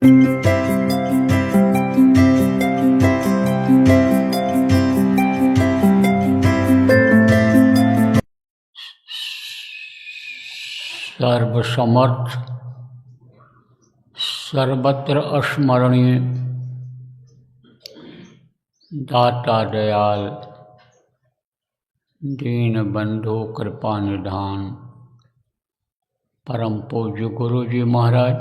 सर्वसमर्थ सर्वत्र अस्मरणीय दाता दयाल दीन बंधु कृपा निधान परम पूज्य गुरु जी महाराज,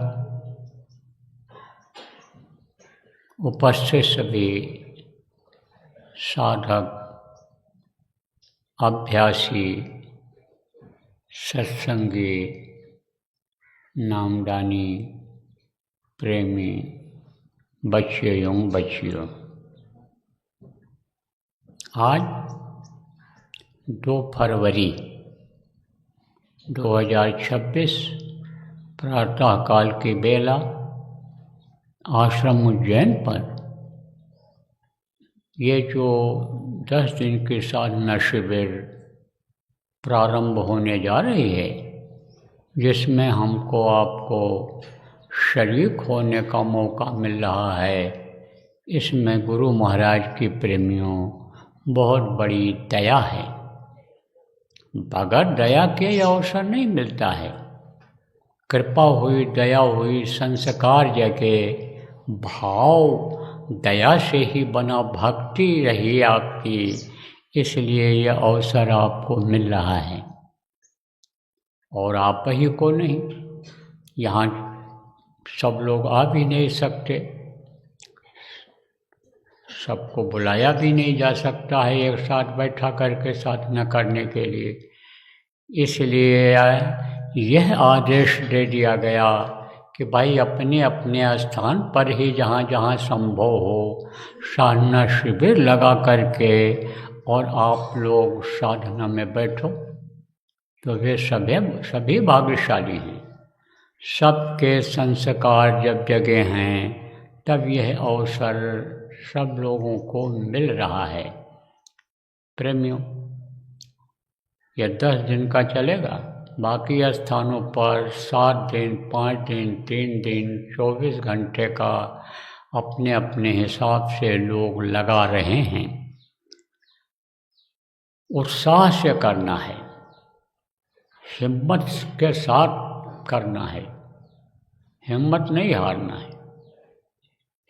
उपस्थित सभी साधक, अभ्यासी, सत्संगी, नामदानी, प्रेमी, बच्चे एवं बच्चियों, आज 2 फरवरी 2026 प्रातःकाल की बेला आश्रम उज्जैन पर ये जो 10 दिन की साधना शिविर प्रारंभ होने जा रही है, जिसमें हमको आपको शरीक होने का मौका मिल रहा है, इसमें गुरु महाराज की प्रेमियों बहुत बड़ी दया है। बगैर दया के ये अवसर नहीं मिलता है। कृपा हुई, दया हुई, संस्कार जगे, भाव दया से ही बना, भक्ति रही आपकी, इसलिए ये अवसर आपको मिल रहा है। और आप ही को नहीं, यहाँ सब लोग आ भी नहीं सकते, सबको बुलाया भी नहीं जा सकता है एक साथ बैठा करके साधना करने के लिए। इसलिए यह आदेश दे दिया गया कि भाई अपने अपने स्थान पर ही जहाँ जहाँ संभव हो साधना शिविर लगा करके और आप लोग साधना में बैठो, तो वे सभी भाग्यशाली हैं। सबके संस्कार जब जगे हैं तब यह अवसर सब लोगों को मिल रहा है। प्रेमियों, यह 10 दिन का चलेगा, बाकी स्थानों पर 7 दिन, 5 दिन, 3 दिन, 24 घंटे का अपने अपने हिसाब से लोग लगा रहे हैं। उत्साह से करना है, हिम्मत के साथ करना है, हिम्मत नहीं हारना है।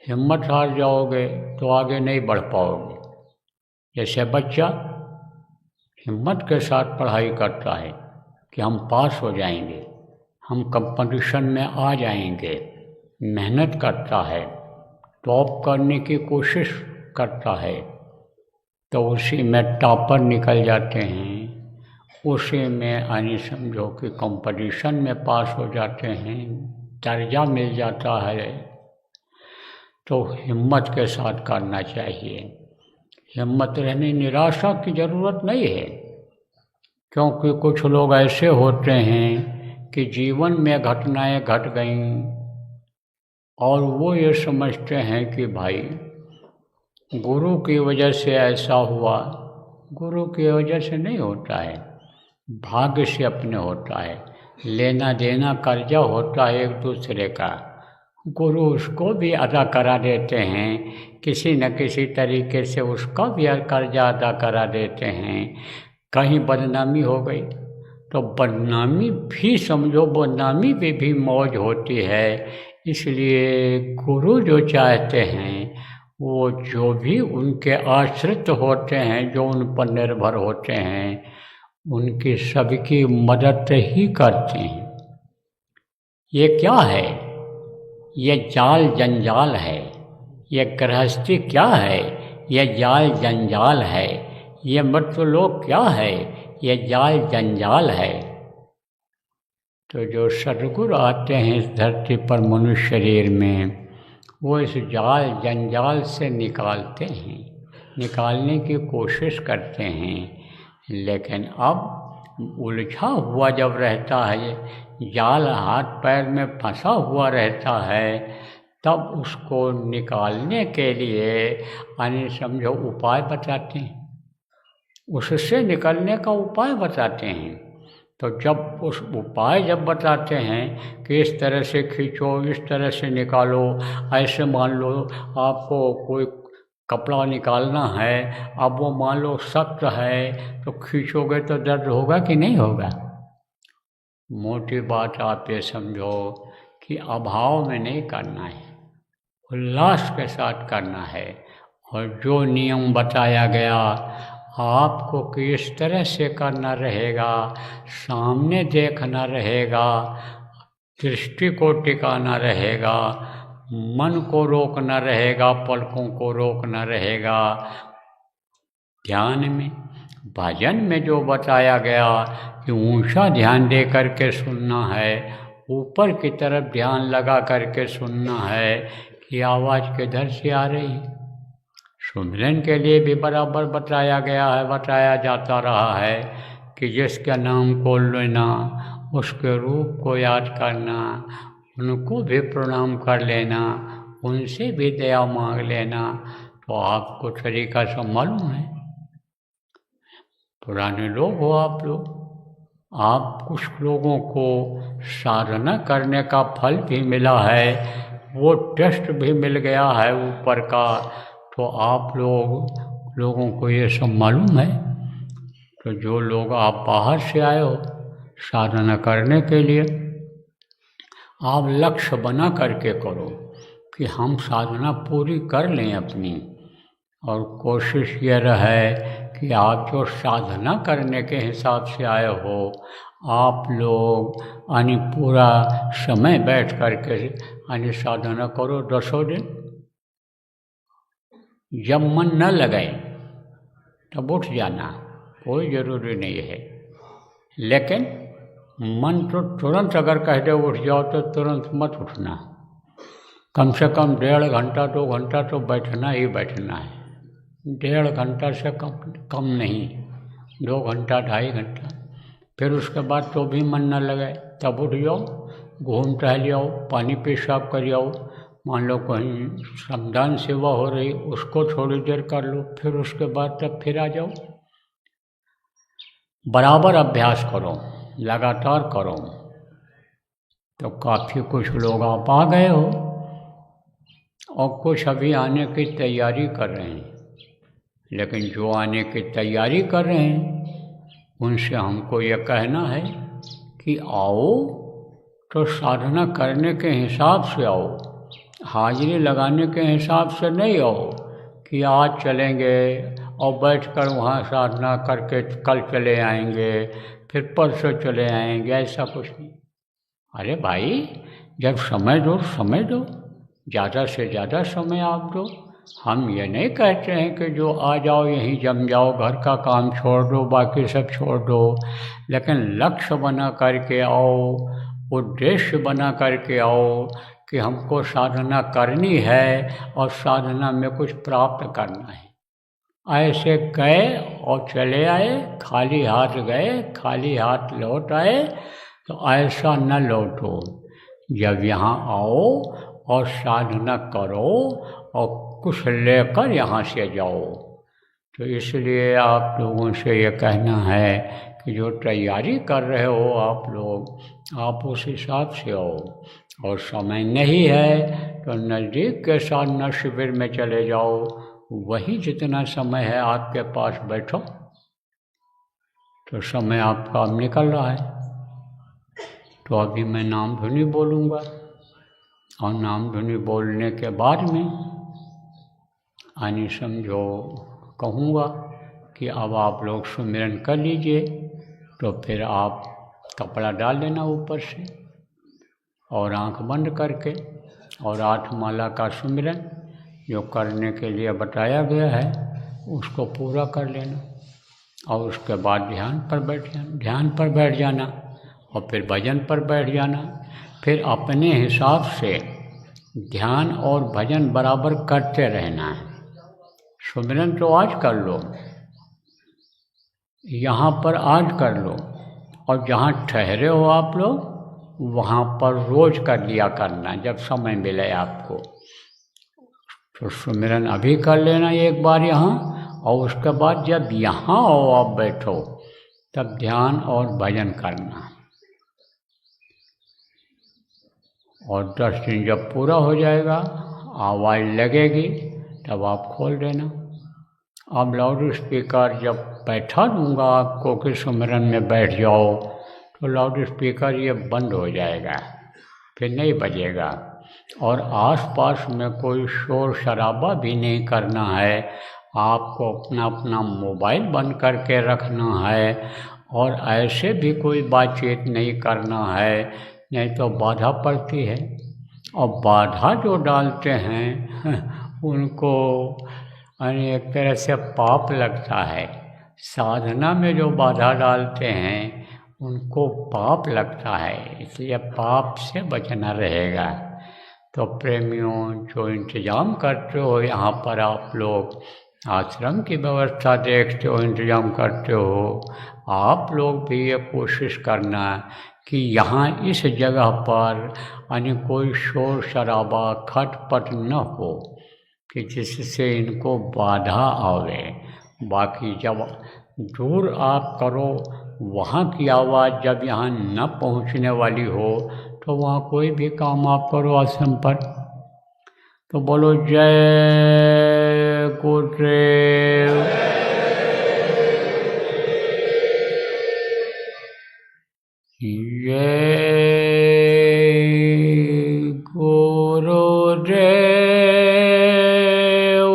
हिम्मत हार जाओगे तो आगे नहीं बढ़ पाओगे। जैसे बच्चा हिम्मत के साथ पढ़ाई करता है कि हम पास हो जाएंगे, हम कंपटीशन में आ जाएंगे, मेहनत करता है, टॉप करने की कोशिश करता है, तो उसी में टॉपर निकल जाते हैं, उसी में यानी समझो कि कंपटीशन में पास हो जाते हैं, दर्जा मिल जाता है। तो हिम्मत के साथ करना चाहिए। हिम्मत रहने, निराशा की ज़रूरत नहीं है, क्योंकि कुछ लोग ऐसे होते हैं कि जीवन में घटनाएं घट गईं और वो ये समझते हैं कि भाई गुरु की वजह से ऐसा हुआ। गुरु की वजह से नहीं होता है, भाग्य से अपने होता है। लेना देना कर्जा होता है एक दूसरे का, गुरु उसको भी अदा करा देते हैं, किसी न किसी तरीके से उसका भी कर्जा अदा करा देते हैं। कहीं बदनामी हो गई तो बदनामी भी समझो, बदनामी पे भी मौज होती है। इसलिए गुरु जो चाहते हैं वो जो भी उनके आश्रित होते हैं, जो उन पर निर्भर होते हैं, उनकी सबकी मदद ही करते हैं। ये क्या है? ये जाल जंजाल है। ये गृहस्थी क्या है? ये जाल जंजाल है। ये मृत्युलोक क्या है? ये जाल जंजाल है। तो जो सद्गुरु आते हैं इस धरती पर मनुष्य शरीर में, वो इस जाल जंजाल से निकालते हैं, निकालने की कोशिश करते हैं। लेकिन अब उलझा हुआ जब रहता है, जाल हाथ पैर में फंसा हुआ रहता है, तब उसको निकालने के लिए यानी समझो उपाय बताते हैं, उससे निकलने का उपाय बताते हैं। तो जब उस उपाय जब बताते हैं कि इस तरह से खींचो, इस तरह से निकालो, ऐसे मान लो आपको कोई कपड़ा निकालना है, अब वो मान लो सख्त है तो खींचोगे तो दर्द होगा कि नहीं होगा। मोटी बात आप ये समझो कि अभाव में नहीं करना है, उल्लास के साथ करना है। और जो नियम बताया गया आपको कि इस तरह से करना रहेगा, सामने देखना रहेगा, दृष्टि को टिकाना रहेगा, मन को रोकना रहेगा, पलकों को रोकना रहेगा। ध्यान में, भजन में जो बताया गया कि ऊंचा ध्यान दे करके सुनना है, ऊपर की तरफ ध्यान लगा करके सुनना है कि आवाज़ किधर से आ रही है। सुमिरन के लिए भी बराबर बताया गया है, बताया जाता रहा है कि जिसका नाम को लेना, उसके रूप को याद करना, उनको भी प्रणाम कर लेना, उनसे भी दया मांग लेना। तो आपको तरीका सब मालूम है, पुराने लोग हो आप लोग। आप कुछ लोगों को साधना करने का फल भी मिला है, वो टेस्ट भी मिल गया है ऊपर का, तो आप लोगों को ये सब मालूम है। तो जो लोग आप बाहर से आए हो साधना करने के लिए, आप लक्ष्य बना करके करो कि हम साधना पूरी कर लें अपनी। और कोशिश ये रहे कि आप जो साधना करने के हिसाब से आए हो, आप लोग यानी पूरा समय बैठ करके यानी साधना करो 10 दिन। जब मन न लगे तब उठ जाना, कोई ज़रूरी नहीं है। लेकिन मन तो तुरंत अगर कह दे उठ जाओ तो तुरंत मत उठना। कम से कम 1.5 घंटा 2 घंटा तो बैठना ही बैठना है। 1.5 घंटा से कम नहीं, 2 घंटा 2.5 घंटा। फिर उसके बाद तो भी मन न लगे तब उठ जाओ, घूम टहल जाओ, पानी पेशाब कर जाओ। मान लो कहीं श्रमदान सेवा हो रही, उसको थोड़ी देर कर लो, फिर उसके बाद तब फिर आ जाओ। बराबर अभ्यास करो, लगातार करो। तो काफ़ी कुछ लोग आप आ गए हो और कुछ अभी आने की तैयारी कर रहे हैं। लेकिन जो आने की तैयारी कर रहे हैं उनसे हमको ये कहना है कि आओ तो साधना करने के हिसाब से आओ, हाजिरी लगाने के हिसाब से नहीं आओ कि आज चलेंगे और बैठकर वहाँ साधना करके कल चले आएंगे, फिर परसों चले आएंगे, ऐसा कुछ नहीं। अरे भाई, जब समय दो समय दो, ज़्यादा से ज़्यादा समय आप दो। हम ये नहीं कहते हैं कि जो आ जाओ यहीं जम जाओ, घर का काम छोड़ दो, बाकी सब छोड़ दो। लेकिन लक्ष्य बना करके आओ, उद्देश्य बना करके आओ कि हमको साधना करनी है और साधना में कुछ प्राप्त करना है। ऐसे गए और चले आए, खाली हाथ गए खाली हाथ लौट आए, तो ऐसा न लौटो। जब यहाँ आओ और साधना करो और कुछ लेकर यहाँ से जाओ। तो इसलिए आप लोगों से ये कहना है कि जो तैयारी कर रहे हो आप लोग, आप उस हिसाब से आओ। और समय नहीं है तो नज़दीक के साधना शिविर में चले जाओ, वही जितना समय है आपके पास बैठो। तो समय आपका अब निकल रहा है। तो अभी मैं नाम धुनी बोलूँगा और नाम धुनी बोलने के बाद में यानी समझो कहूँगा कि अब आप लोग सुमिरन कर लीजिए। तो फिर आप कपड़ा डाल लेना ऊपर से और आंख बंद करके और 8 माला का सुमिरन जो करने के लिए बताया गया है उसको पूरा कर लेना। और उसके बाद ध्यान पर बैठ जाना और फिर भजन पर बैठ जाना। फिर अपने हिसाब से ध्यान और भजन बराबर करते रहना है। सुमिरन तो आज कर लो, यहाँ पर आज कर लो, और जहाँ ठहरे हो आप लोग वहाँ पर रोज कर लिया करना जब समय मिले आपको। तो सुमिरन अभी कर लेना एक बार यहाँ, और उसके बाद जब यहाँ आओ आप बैठो तब ध्यान और भजन करना। और 10 दिन जब पूरा हो जाएगा, आवाज़ लगेगी, तब आप खोल देना। अब लाउड स्पीकर जब बैठा दूँगा आपको कि सुमिरन में बैठ जाओ, तो लाउड स्पीकर ये बंद हो जाएगा, फिर नहीं बजेगा। और आसपास में कोई शोर शराबा भी नहीं करना है। आपको अपना अपना मोबाइल बंद करके रखना है, और ऐसे भी कोई बातचीत नहीं करना है, नहीं तो बाधा पड़ती है। और बाधा जो डालते हैं उनको यानी एक तरह से पाप लगता है। साधना में जो बाधा डालते हैं उनको पाप लगता है, इसलिए पाप से बचना रहेगा। तो प्रेमियों, जो इंतज़ाम करते हो यहाँ पर, आप लोग आश्रम की व्यवस्था देखते हो, इंतज़ाम करते हो, आप लोग भी ये कोशिश करना कि यहाँ इस जगह पर यानी कोई शोर शराबा खटपट न हो कि जिससे इनको बाधा आवे। बाकी जब दूर आप करो, वहाँ की आवाज़ जब यहाँ न पहुँचने वाली हो, तो वहाँ कोई भी काम आप करो आश्रम पर। तो बोलो जय गुरुदेव। जय गुरुदेव।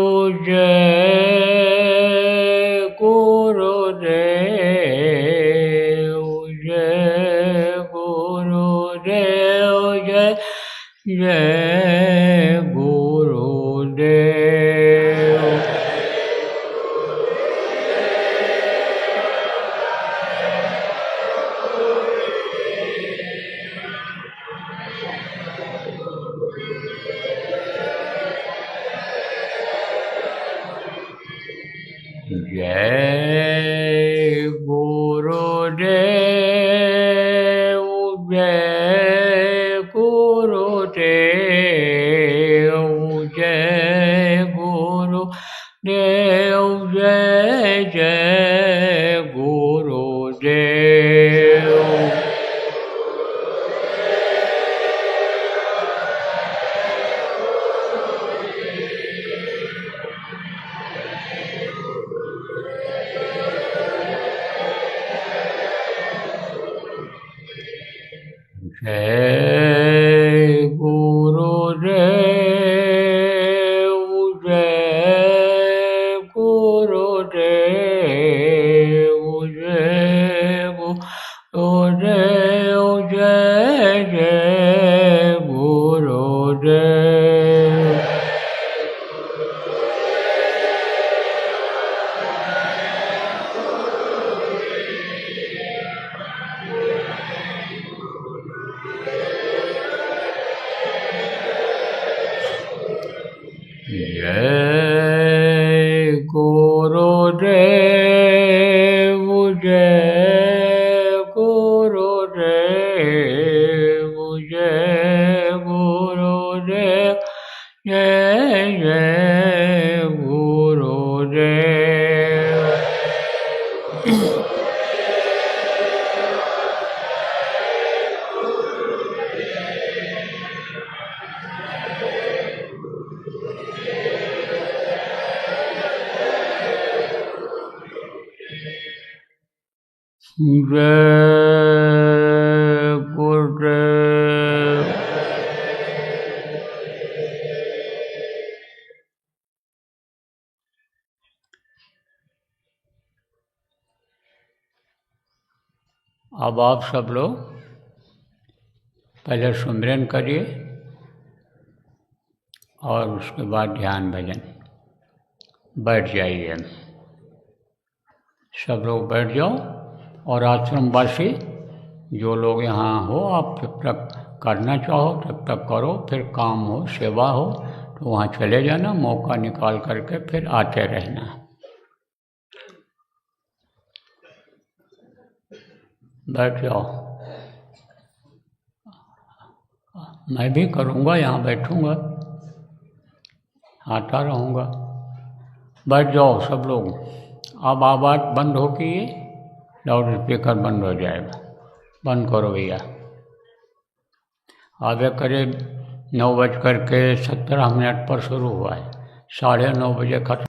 जय गुरुदेव। जय गुरुदेव। जय जय गुरुदेव। जय गुरुदेव। जय गुरुदेव। जय गुरुदेव। जय जय गुरुदेव। जय गुरुदेव। जय गुरुदेव। जय गुरुदेव। जय जय गुरुदेव। जय गुरुदेव। जय गुरुदेव। जय गुरुदेव। जय जय गुरुदेव। जय गुरुदेव। अब आप सब लोग पहले सुमिरन करिए और उसके बाद ध्यान भजन। बैठ जाइए, सब लोग बैठ जाओ। और आश्रमवासी जो लोग यहाँ हो, आप जब तक करना चाहो तब तक करो, फिर काम हो, सेवा हो तो वहाँ चले जाना, मौका निकाल करके फिर आते रहना। बैठ जाओ। मैं भी करूँगा, यहाँ बैठूँगा, आता रहूँगा। बैठ जाओ सब लोग। अब आवाज़ बंद हो गई है। लाउड स्पीकर बंद हो जाएगा। बंद करो भैया। आगे करीब 9:17 पर शुरू हुआ है, 9:30 बजे खत्म।